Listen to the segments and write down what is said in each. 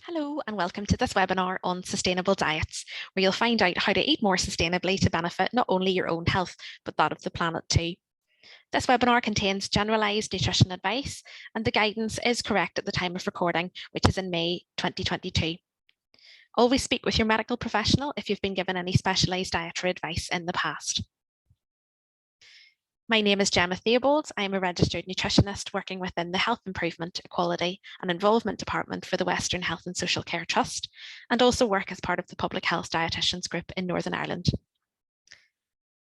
Hello and welcome to this webinar on sustainable diets, where you'll find out how to eat more sustainably to benefit not only your own health, but that of the planet too. This webinar contains generalised nutrition advice, and the guidance is correct at the time of recording, which is in May 2022. Always speak with your medical professional if you've been given any specialised dietary advice in the past. My name is Jemma Theobald. I am a registered nutritionist working within the Health Improvement, Equality and Involvement Department for the Western Health and Social Care Trust, and also work as part of the Public Health Dietitians Group in Northern Ireland.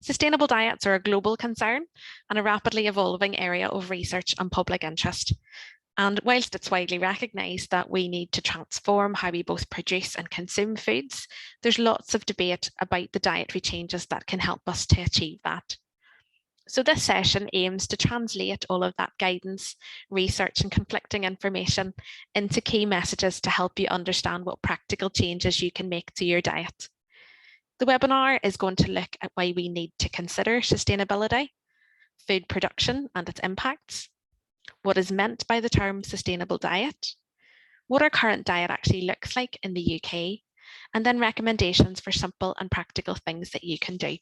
Sustainable diets are a global concern and a rapidly evolving area of research and public interest. And whilst it's widely recognised that we need to transform how we both produce and consume foods, there's lots of debate about the dietary changes that can help us to achieve that. So this session aims to translate all of that guidance, research and conflicting information into key messages to help you understand what practical changes you can make to your diet. The webinar is going to look at why we need to consider sustainability, food production and its impacts, what is meant by the term sustainable diet, what our current diet actually looks like in the UK, and then recommendations for simple and practical things that you can do.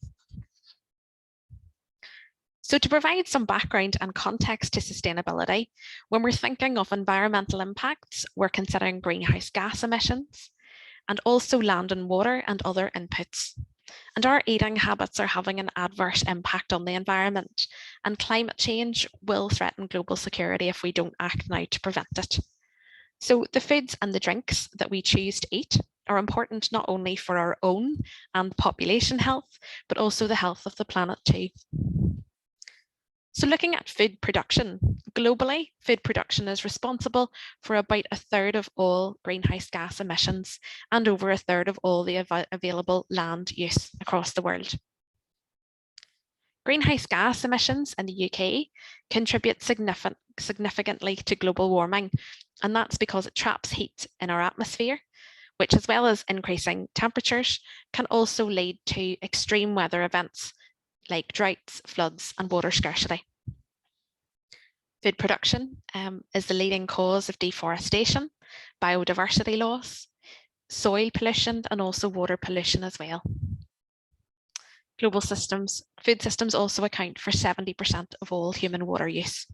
So to provide some background and context to sustainability, when we're thinking of environmental impacts, we're considering greenhouse gas emissions and also land and water and other inputs. And our eating habits are having an adverse impact on the environment, and climate change will threaten global security if we don't act now to prevent it. So the foods and the drinks that we choose to eat are important not only for our own and population health, but also the health of the planet too. So looking at food production, globally, food production is responsible for about 1/3 of all greenhouse gas emissions and over 1/3 of all the available land use across the world. Greenhouse gas emissions in the UK contribute significantly to global warming, and that's because it traps heat in our atmosphere, which, as well as increasing temperatures, can also lead to extreme weather events like droughts, floods, and water scarcity. Food production is the leading cause of deforestation, biodiversity loss, soil pollution, and also water pollution as well. Global systems, food systems also account for 70% of all human water use.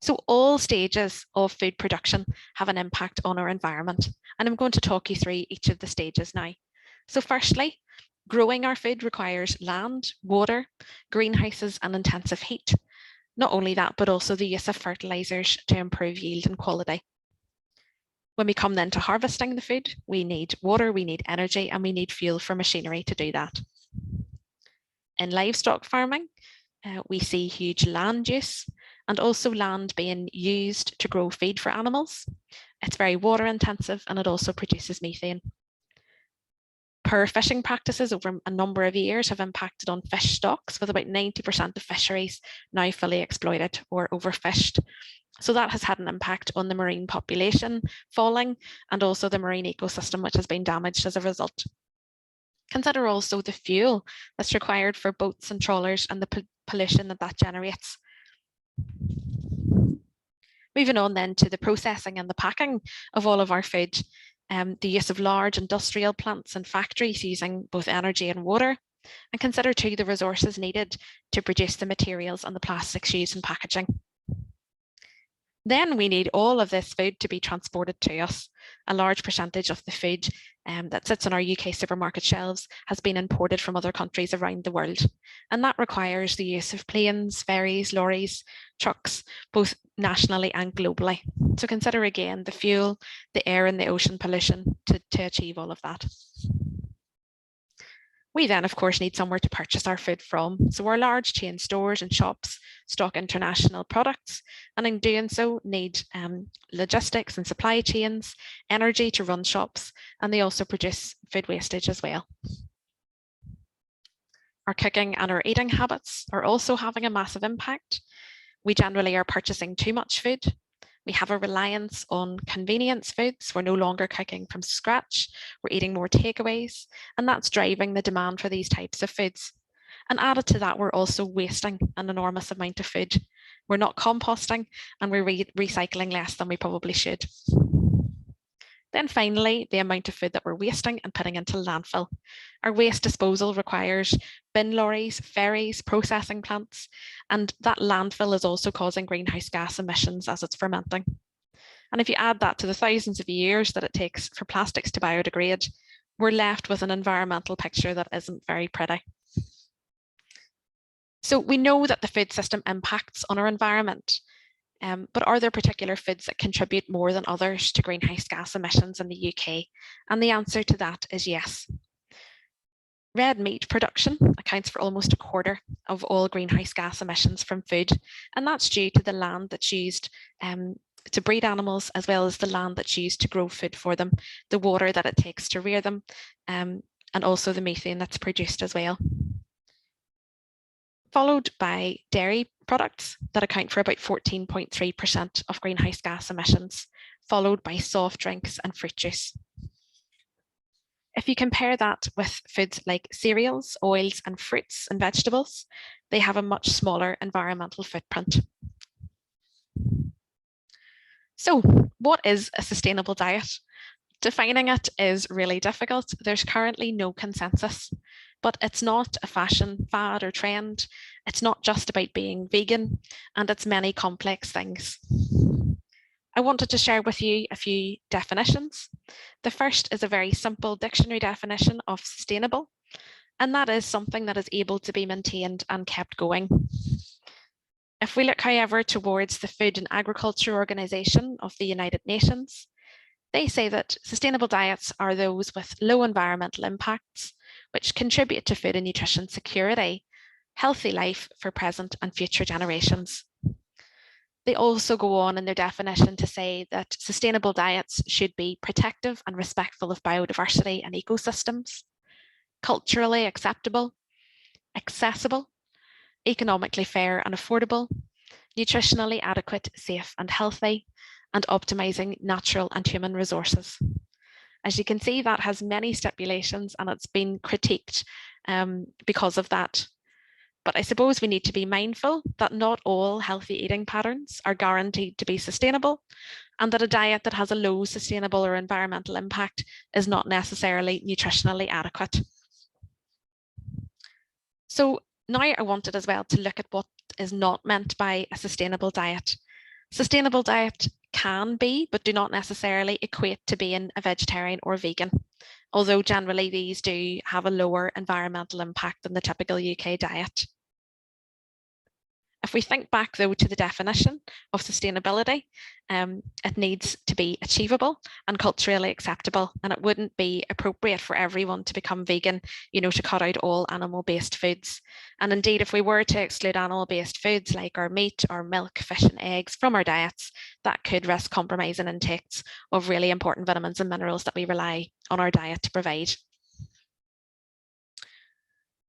So all stages of food production have an impact on our environment, and I'm going to talk you through each of the stages now. So firstly, growing our food requires land, water, greenhouses, and intensive heat. Not only that, but also the use of fertilizers to improve yield and quality. When we come then to harvesting the food, we need water, we need energy, and we need fuel for machinery to do that. In livestock farming, we see huge land use and also land being used to grow feed for animals. It's very water intensive and it also produces methane. Poor fishing practices over a number of years have impacted on fish stocks, with about 90% of fisheries now fully exploited or overfished. So that has had an impact on the marine population falling and also the marine ecosystem, which has been damaged as a result. Consider also the fuel that's required for boats and trawlers and the pollution that generates. Moving on then to the processing and the packing of all of our food. The use of large industrial plants and factories using both energy and water, and consider too the resources needed to produce the materials and the plastics used in packaging. Then we need all of this food to be transported to us. A large percentage of the food that sits on our UK supermarket shelves has been imported from other countries around the world. And that requires the use of planes, ferries, lorries, trucks, both nationally and globally. So consider again the fuel, the air and the ocean pollution to achieve all of that. We then, of course, need somewhere to purchase our food from. So our large chain stores and shops stock international products, and in doing so need logistics and supply chains, energy to run shops, and they also produce food wastage as well. Our cooking and our eating habits are also having a massive impact. We generally are purchasing too much food. We have a reliance on convenience foods. We're no longer cooking from scratch. We're eating more takeaways, and that's driving the demand for these types of foods. And added to that, we're also wasting an enormous amount of food. We're not composting and we're recycling less than we probably should. Then finally, the amount of food that we're wasting and putting into landfill. Our waste disposal requires bin lorries, ferries, processing plants, and that landfill is also causing greenhouse gas emissions as it's fermenting. And if you add that to the thousands of years that it takes for plastics to biodegrade, we're left with an environmental picture that isn't very pretty. So we know that the food system impacts on our environment, but are there particular foods that contribute more than others to greenhouse gas emissions in the UK? And the answer to that is yes. Red meat production accounts for almost a quarter of all greenhouse gas emissions from food, and that's due to the land that's used to breed animals, as well as the land that's used to grow food for them, the water that it takes to rear them, and also the methane that's produced as well. Followed by dairy products that account for about 14.3% of greenhouse gas emissions, followed by soft drinks and fruit juice. If you compare that with foods like cereals, oils, and fruits and vegetables, they have a much smaller environmental footprint. So, what is a sustainable diet? Defining it is really difficult. There's currently no consensus, but it's not a fashion fad or trend. It's not just about being vegan, and it's many complex things. I wanted to share with you a few definitions. The first is a very simple dictionary definition of sustainable, and that is something that is able to be maintained and kept going. If we look, however, towards the Food and Agriculture Organization of the United Nations, they say that sustainable diets are those with low environmental impacts, which contribute to food and nutrition security, healthy life for present and future generations. They also go on in their definition to say that sustainable diets should be protective and respectful of biodiversity and ecosystems, culturally acceptable, accessible, economically fair and affordable, nutritionally adequate, safe and healthy, and optimizing natural and human resources. As you can see, that has many stipulations and it's been critiqued because of that. But I suppose we need to be mindful that not all healthy eating patterns are guaranteed to be sustainable, and that a diet that has a low sustainable or environmental impact is not necessarily nutritionally adequate. So now I wanted as well to look at what is not meant by a sustainable diet. Sustainable diet can be, but do not necessarily equate to being a vegetarian or vegan, although generally these do have a lower environmental impact than the typical UK diet. If we think back though to the definition of sustainability, it needs to be achievable and culturally acceptable, and it wouldn't be appropriate for everyone to become vegan, to cut out all animal-based foods. And indeed, if we were to exclude animal-based foods like our meat or milk, fish and eggs from our diets, that could risk compromising intakes of really important vitamins and minerals that we rely on our diet to provide.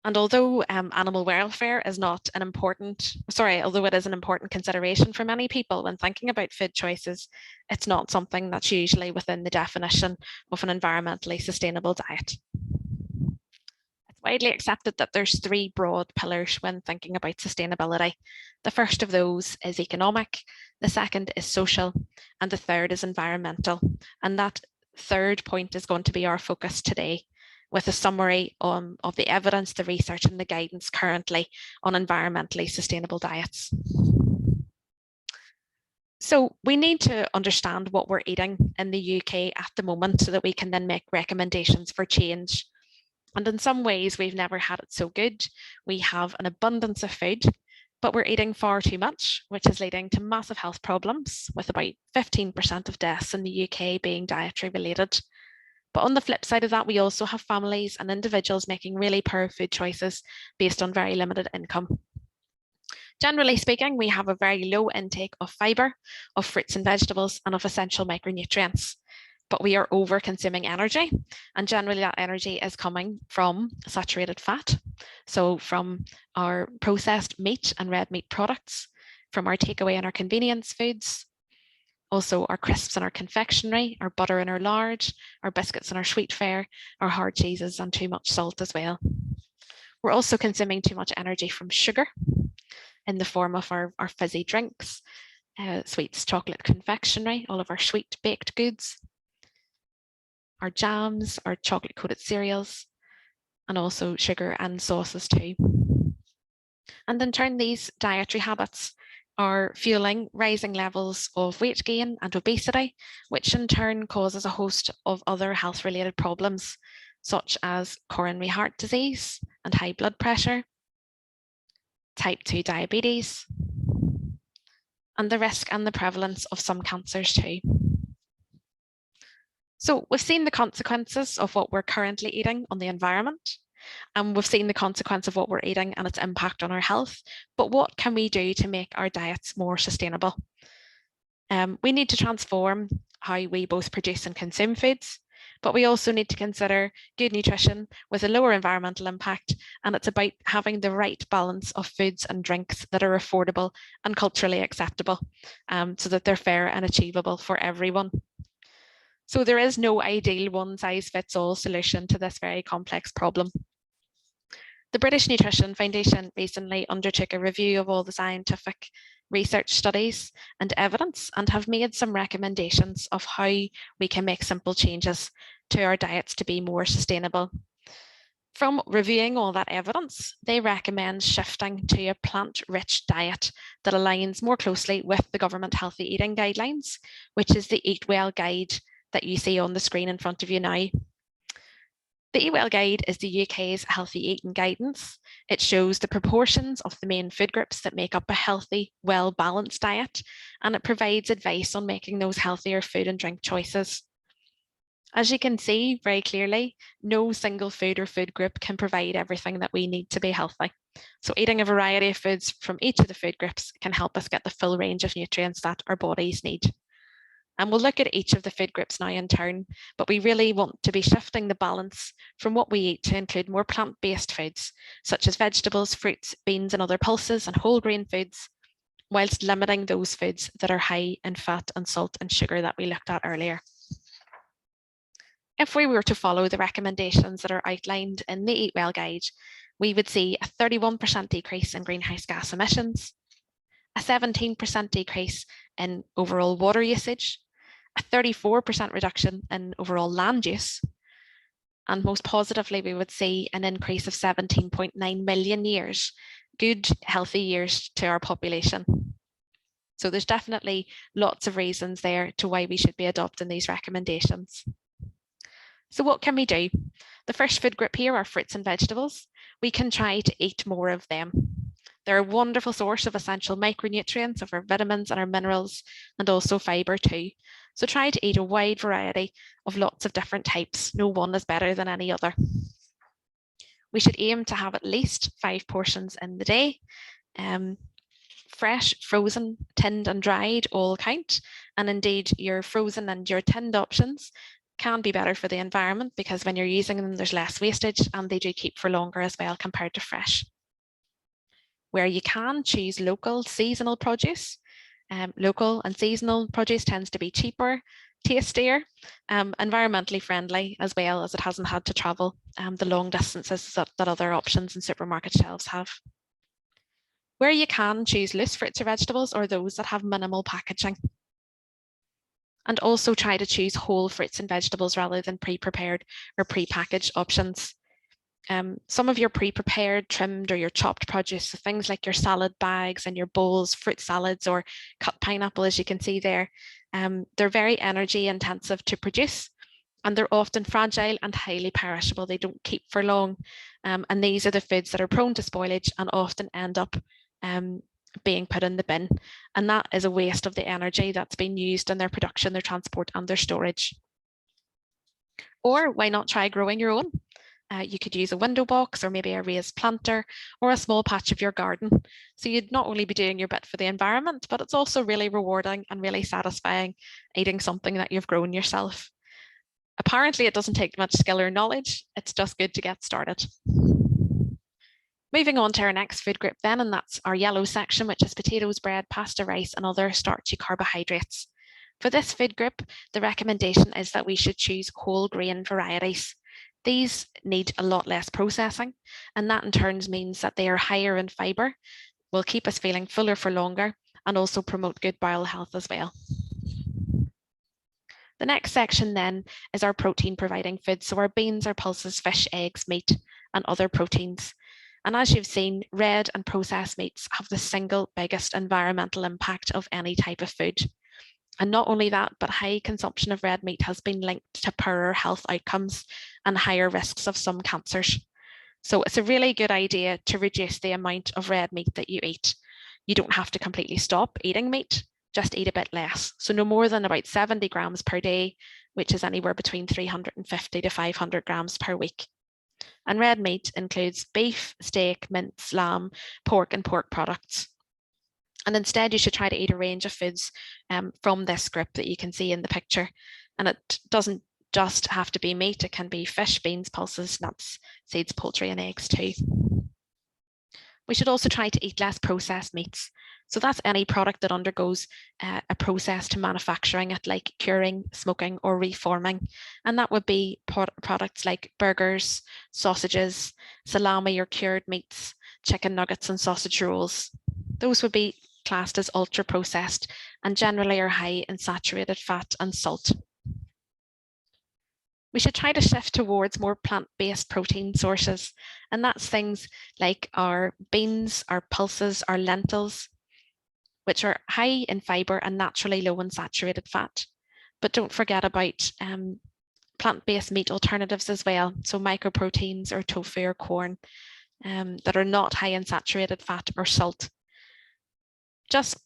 And although animal welfare is not an important, although it is an important consideration for many people when thinking about food choices, it's not something that's usually within the definition of an environmentally sustainable diet. It's widely accepted that there's three broad pillars when thinking about sustainability. The first of those is economic, the second is social, and the third is environmental. And that third point is going to be our focus today, with a summary of the evidence, the research and the guidance currently on environmentally sustainable diets. So we need to understand what we're eating in the UK at the moment so that we can then make recommendations for change. And in some ways, we've never had it so good. We have an abundance of food, but we're eating far too much, which is leading to massive health problems, with about 15% of deaths in the UK being dietary related. But on the flip side of that, we also have families and individuals making really poor food choices based on very limited income. Generally speaking, we have a very low intake of fibre, of fruits and vegetables, and of essential micronutrients. But we are over consuming energy, and generally that energy is coming from saturated fat. So from our processed meat and red meat products, from our takeaway and our convenience foods, also our crisps and our confectionery, our butter and our lard, our biscuits and our sweet fare, our hard cheeses and too much salt as well. We're also consuming too much energy from sugar in the form of our fizzy drinks, sweets, chocolate, confectionery, all of our sweet baked goods. our jams, our chocolate-coated cereals, and also sugar and sauces too. And in turn, these dietary habits are fueling rising levels of weight gain and obesity, which in turn causes a host of other health-related problems, such as coronary heart disease and high blood pressure, type 2 diabetes, and the risk and the prevalence of some cancers too. So we've seen the consequences of what we're currently eating on the environment, and we've seen the consequence of what we're eating and its impact on our health. But what can we do to make our diets more sustainable? We need to transform how we both produce and consume foods, but we also need to consider good nutrition with a lower environmental impact, and it's about having the right balance of foods and drinks that are affordable and culturally acceptable, so that they're fair and achievable for everyone. So there is no ideal one-size-fits-all solution to this very complex problem. The British Nutrition Foundation recently undertook a review of all the scientific research studies and evidence and have made some recommendations of how we can make simple changes to our diets to be more sustainable. From reviewing all that evidence, they recommend shifting to a plant-rich diet that aligns more closely with the government healthy eating guidelines, which is the Eatwell guide that you see on the screen in front of you now. The Eatwell guide is the UK's healthy eating guidance. It shows the proportions of the main food groups that make up a healthy, well-balanced diet, and it provides advice on making those healthier food and drink choices. As you can see very clearly, no single food or food group can provide everything that we need to be healthy. So eating a variety of foods from each of the food groups can help us get the full range of nutrients that our bodies need. And we'll look at each of the food groups now in turn, but we really want to be shifting the balance from what we eat to include more plant-based foods, such as vegetables, fruits, beans, and other pulses and whole grain foods, whilst limiting those foods that are high in fat and salt and sugar that we looked at earlier. If we were to follow the recommendations that are outlined in the Eatwell guide, we would see a 31% decrease in greenhouse gas emissions, a 17% decrease in overall water usage, a 34% reduction in overall land use, and most positively, we would see an increase of 17.9 million years, good, healthy years to our population. So there's definitely lots of reasons there to why we should be adopting these recommendations. So what can we do? The first food group here are fruits and vegetables. We can try to eat more of them. They're a wonderful source of essential micronutrients, of our vitamins and our minerals, and also fibre too. So try to eat a wide variety of lots of different types. No one is better than any other. We should aim to have at least 5 portions in the day. Fresh, frozen, tinned and dried all count. And indeed, your frozen and your tinned options can be better for the environment because when you're using them, there's less wastage and they do keep for longer as well compared to fresh. Where you can, choose local seasonal produce. Local and seasonal produce tends to be cheaper, tastier, environmentally friendly, as well as it hasn't had to travel the long distances that other options in supermarket shelves have. Where you can, choose loose fruits or vegetables or those that have minimal packaging. And also try to choose whole fruits and vegetables rather than pre-prepared or pre-packaged options. Some of your pre-prepared, trimmed or your chopped produce, so things like your salad bags and your bowls, fruit salads or cut pineapple, as you can see there, they're very energy intensive to produce and they're often fragile and highly perishable. They don't keep for long. And these are the foods that are prone to spoilage and often end up being put in the bin. And that is a waste of the energy that's been used in their production, their transport and their storage. Or why not try growing your own? You could use a window box or maybe a raised planter or a small patch of your garden. So you'd not only be doing your bit for the environment, but it's also really rewarding and really satisfying eating something that you've grown yourself. Apparently it doesn't take much skill or knowledge. It's just good to get started. Moving on to our next food group then, and that's our yellow section, which is potatoes, bread, pasta, rice, and other starchy carbohydrates. For this food group, the recommendation is that we should choose whole grain varieties. These need a lot less processing, and that in turn means that they are higher in fibre, will keep us feeling fuller for longer, and also promote good bowel health as well. The next section then is our protein providing foods. So our beans, our pulses, fish, eggs, meat, and other proteins. And as you've seen, red and processed meats have the single biggest environmental impact of any type of food. And not only that, but high consumption of red meat has been linked to poorer health outcomes and higher risks of some cancers. So it's a really good idea to reduce the amount of red meat that you eat. You don't have to completely stop eating meat, just eat a bit less. So no more than about 70 grams per day, which is anywhere between 350 to 500 grams per week. And red meat includes beef, steak, mince, lamb, pork, and pork products. And instead, you should try to eat a range of foods from this group that you can see in the picture. And it doesn't just have to be meat, it can be fish, beans, pulses, nuts, seeds, poultry, and eggs too. We should also try to eat less processed meats. So that's any product that undergoes a process to manufacturing it, like curing, smoking, or reforming. And that would be products like burgers, sausages, salami or cured meats, chicken nuggets, and sausage rolls. Those would be classed as ultra processed and generally are high in saturated fat and salt. We should try to shift towards more plant-based protein sources, and that's things like our beans, our pulses, our lentils, which are high in fiber and naturally low in saturated fat. But don't forget about plant-based meat alternatives as well, so microproteins or tofu or corn that are not high in saturated fat or salt. Just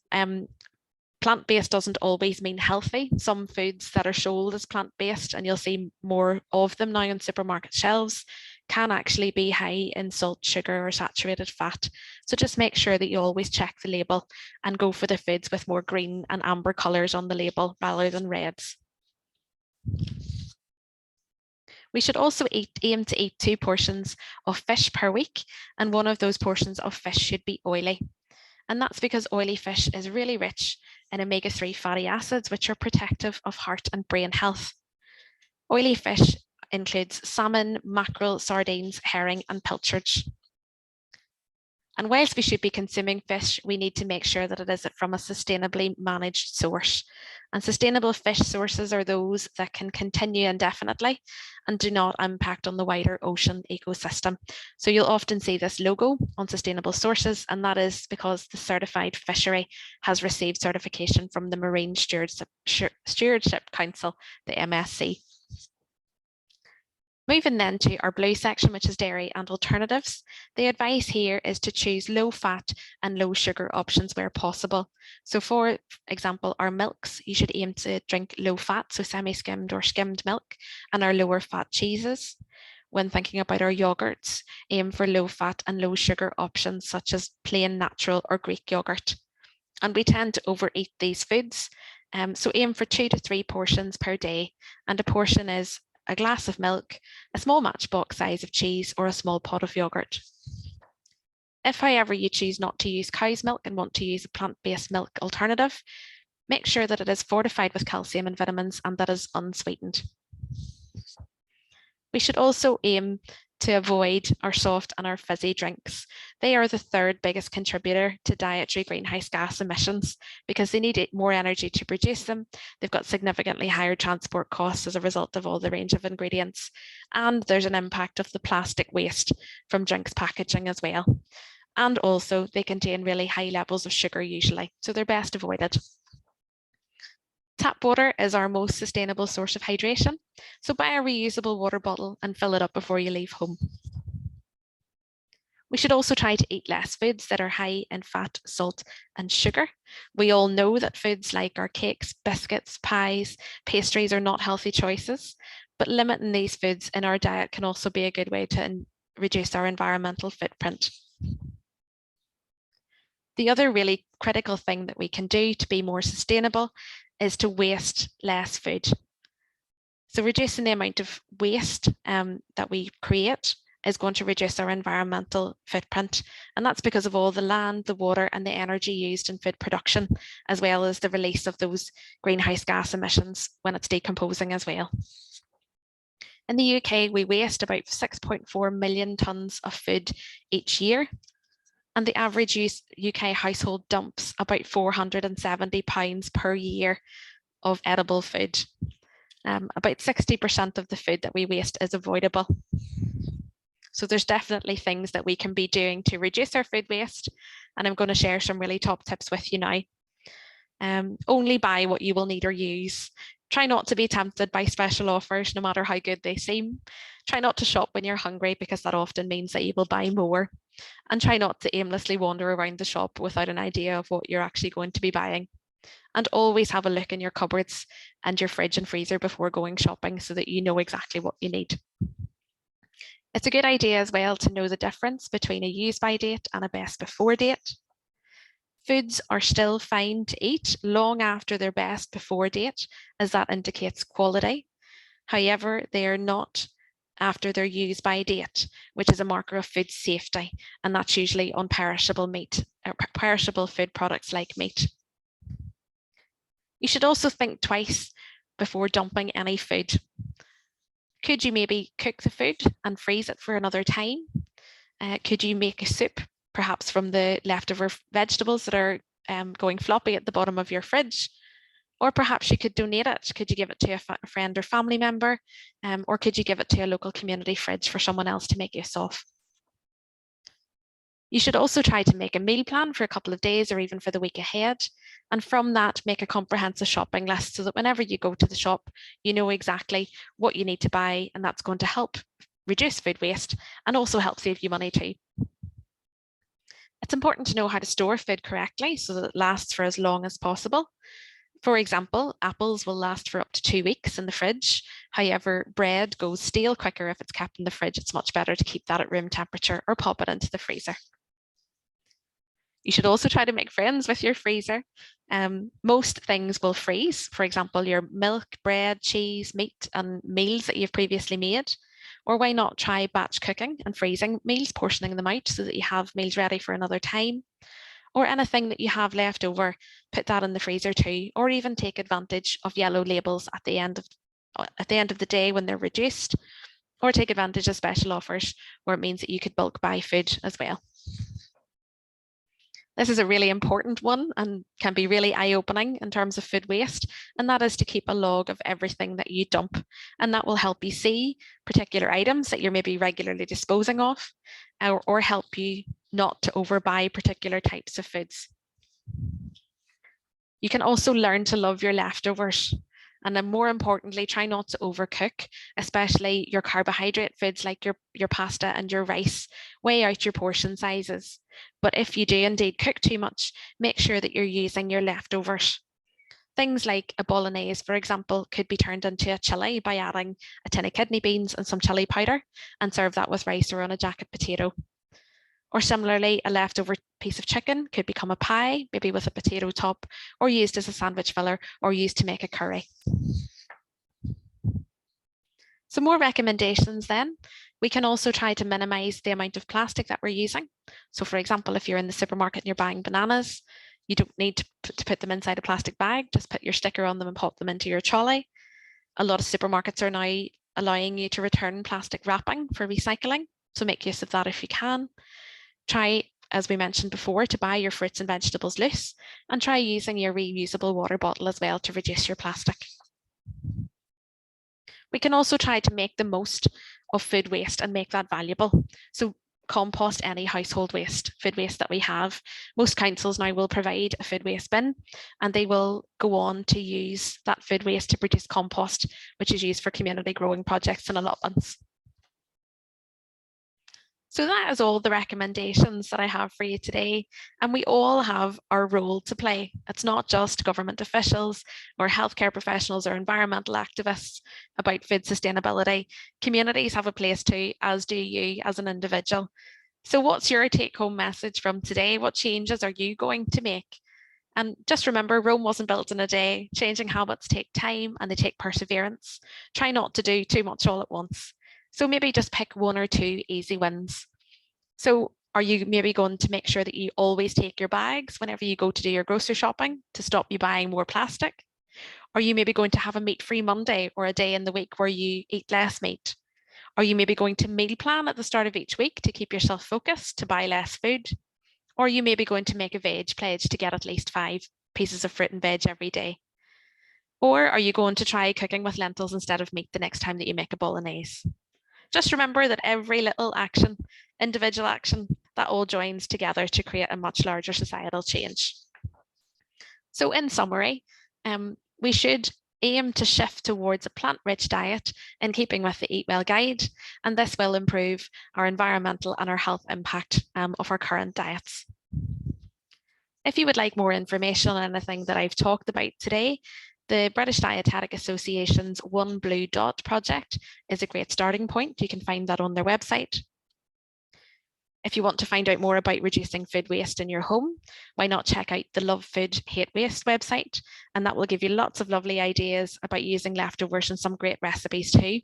plant-based doesn't always mean healthy. Some foods that are sold as plant-based, and you'll see more of them now on supermarket shelves, can actually be high in salt, sugar, or saturated fat. So just make sure that you always check the label and go for the foods with more green and amber colours on the label rather than reds. We should also aim to eat 2 portions of fish per week, and one of those portions of fish should be oily. And that's because oily fish is really rich in omega-3 fatty acids, which are protective of heart and brain health. Oily fish includes salmon, mackerel, sardines, herring, and pilchards. And whilst we should be consuming fish, we need to make sure that it is from a sustainably managed source. And sustainable fish sources are those that can continue indefinitely and do not impact on the wider ocean ecosystem. So you'll often see this logo on sustainable sources, and that is because the certified fishery has received certification from the Marine Stewardship Council, the MSC. Moving then to our blue section, which is dairy and alternatives. The advice here is to choose low fat and low sugar options where possible. So for example, our milks, you should aim to drink low fat, so semi-skimmed or skimmed milk, and our lower fat cheeses. When thinking about our yogurts, aim for low fat and low sugar options such as plain, natural, or Greek yogurt. And we tend to overeat these foods. So aim for 2 to 3 portions per day, and a portion is a glass of milk, a small matchbox size of cheese, or a small pot of yogurt. If, however, you choose not to use cow's milk and want to use a plant-based milk alternative, make sure that it is fortified with calcium and vitamins and that is unsweetened. We should also aim to avoid our soft and our fizzy drinks. They are the 3rd biggest contributor to dietary greenhouse gas emissions because they need more energy to produce them. They've got significantly higher transport costs as a result of all the range of ingredients. And there's an impact of the plastic waste from drinks packaging as well. And also they contain really high levels of sugar usually, so they're best avoided. Tap water is our most sustainable source of hydration, so buy a reusable water bottle and fill it up before you leave home. We should also try to eat less foods that are high in fat, salt, and sugar. We all know that foods like our cakes, biscuits, pies, pastries are not healthy choices, but limiting these foods in our diet can also be a good way to reduce our environmental footprint. The other really critical thing that we can do to be more sustainable is to waste less food. So reducing the amount of waste that we create is going to reduce our environmental footprint. And that's because of all the land, the water, and the energy used in food production, as well as the release of those greenhouse gas emissions when it's decomposing as well. In the UK, we waste about 6.4 million tonnes of food each year. And the average UK household dumps about £470 per year of edible food. About 60% of the food that we waste is avoidable. So there's definitely things that we can be doing to reduce our food waste. And I'm going to share some really top tips with you now. Only buy what you will need or use. Try not to be tempted by special offers, no matter how good they seem. Try not to shop when you're hungry, because that often means that you will buy more. And try not to aimlessly wander around the shop without an idea of what you're actually going to be buying. And always have a look in your cupboards and your fridge and freezer before going shopping, so that you know exactly what you need. It's a good idea as well to know the difference between a use by date and a best before date. Foods are still fine to eat long after their best before date, as that indicates quality. However, they are not after their use by date, which is a marker of food safety, and that's usually on perishable meat, or perishable food products like meat. You should also think twice before dumping any food. Could you maybe cook the food and freeze it for another time? Could you make a soup, perhaps from the leftover vegetables that are going floppy at the bottom of your fridge? Or perhaps you could donate it. Could you give it to a friend or family member? Or could you give it to a local community fridge for someone else to make use of? You should also try to make a meal plan for a couple of days or even for the week ahead. And from that, make a comprehensive shopping list so that whenever you go to the shop, you know exactly what you need to buy, and that's going to help reduce food waste and also help save you money too. It's important to know how to store food correctly so that it lasts for as long as possible. For example, apples will last for up to 2 weeks in the fridge. However, bread goes stale quicker if it's kept in the fridge. It's much better to keep that at room temperature or pop it into the freezer. You should also try to make friends with your freezer. Most things will freeze. For example, your milk, bread, cheese, meat, and meals that you've previously made. Or why not try batch cooking and freezing meals, portioning them out so that you have meals ready for another time. Or anything that you have left over, put that in the freezer too. Or even take advantage of yellow labels at the end of the day when they're reduced. Or take advantage of special offers where it means that you could bulk buy food as well. This is a really important one and can be really eye-opening in terms of food waste, and that is to keep a log of everything that you dump. And that will help you see particular items that you're maybe regularly disposing of, or help you not to overbuy particular types of foods. You can also learn to love your leftovers. And then more importantly, try not to overcook, especially your carbohydrate foods like your pasta and your rice. Weigh out your portion sizes. But if you do indeed cook too much, make sure that you're using your leftovers. Things like a bolognese, for example, could be turned into a chili by adding a tin of kidney beans and some chili powder and serve that with rice or on a jacket potato. Or similarly, a leftover piece of chicken could become a pie, maybe with a potato top, or used as a sandwich filler, or used to make a curry. Some more recommendations then. We can also try to minimize the amount of plastic that we're using. So for example, if you're in the supermarket and you're buying bananas, you don't need to put them inside a plastic bag, just put your sticker on them and pop them into your trolley. A lot of supermarkets are now allowing you to return plastic wrapping for recycling, so make use of that if you can. Try, as we mentioned before, to buy your fruits and vegetables loose, and try using your reusable water bottle as well to reduce your plastic. We can also try to make the most of food waste and make that valuable. So compost any household waste, food waste that we have. Most councils now will provide a food waste bin, and they will go on to use that food waste to produce compost, which is used for community growing projects and allotments. So that is all the recommendations that I have for you today. And we all have our role to play. It's not just government officials or healthcare professionals or environmental activists about food sustainability. Communities have a place too, as do you as an individual. So what's your take-home message from today? What changes are you going to make? And just remember, Rome wasn't built in a day. Changing habits take time and they take perseverance. Try not to do too much all at once. So maybe just pick 1 or 2 easy wins. So are you maybe going to make sure that you always take your bags whenever you go to do your grocery shopping to stop you buying more plastic? Are you maybe going to have a meat-free Monday or a day in the week where you eat less meat? Are you maybe going to meal plan at the start of each week to keep yourself focused to buy less food? Or are you maybe going to make a veg pledge to get at least 5 pieces of fruit and veg every day? Or are you going to try cooking with lentils instead of meat the next time that you make a bolognese? Just remember that every little action, individual action, that all joins together to create a much larger societal change. So in summary, we should aim to shift towards a plant-rich diet in keeping with the Eatwell guide, and this will improve our environmental and our health impact of our current diets. If you would like more information on anything that I've talked about today, the British Dietetic Association's One Blue Dot project is a great starting point. You can find that on their website. If you want to find out more about reducing food waste in your home, why not check out the Love Food Hate Waste website, and that will give you lots of lovely ideas about using leftovers and some great recipes too.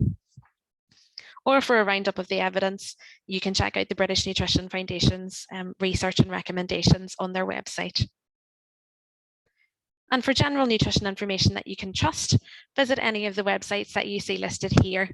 Or for a roundup of the evidence, you can check out the British Nutrition Foundation's research and recommendations on their website. And for general nutrition information that you can trust, visit any of the websites that you see listed here.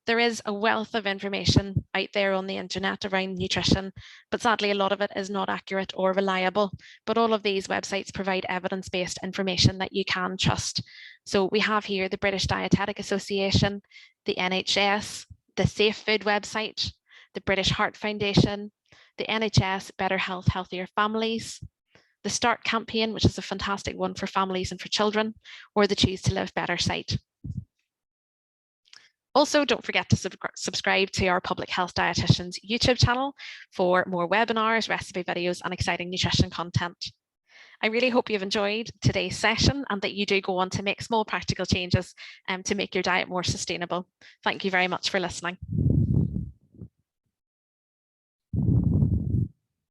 There is a wealth of information out there on the internet around nutrition, but sadly a lot of it is not accurate or reliable. But all of these websites provide evidence-based information that you can trust. So we have here the British Dietetic Association, the NHS, the Safe Food website, the British Heart Foundation, the NHS Better Health, Healthier Families, the START campaign, which is a fantastic one for families and for children, or the Choose to Live Better site. Also, don't forget to subscribe to our Public Health Dietitians YouTube channel for more webinars, recipe videos, and exciting nutrition content. I really hope you've enjoyed today's session and that you do go on to make small practical changes to make your diet more sustainable. Thank you very much for listening.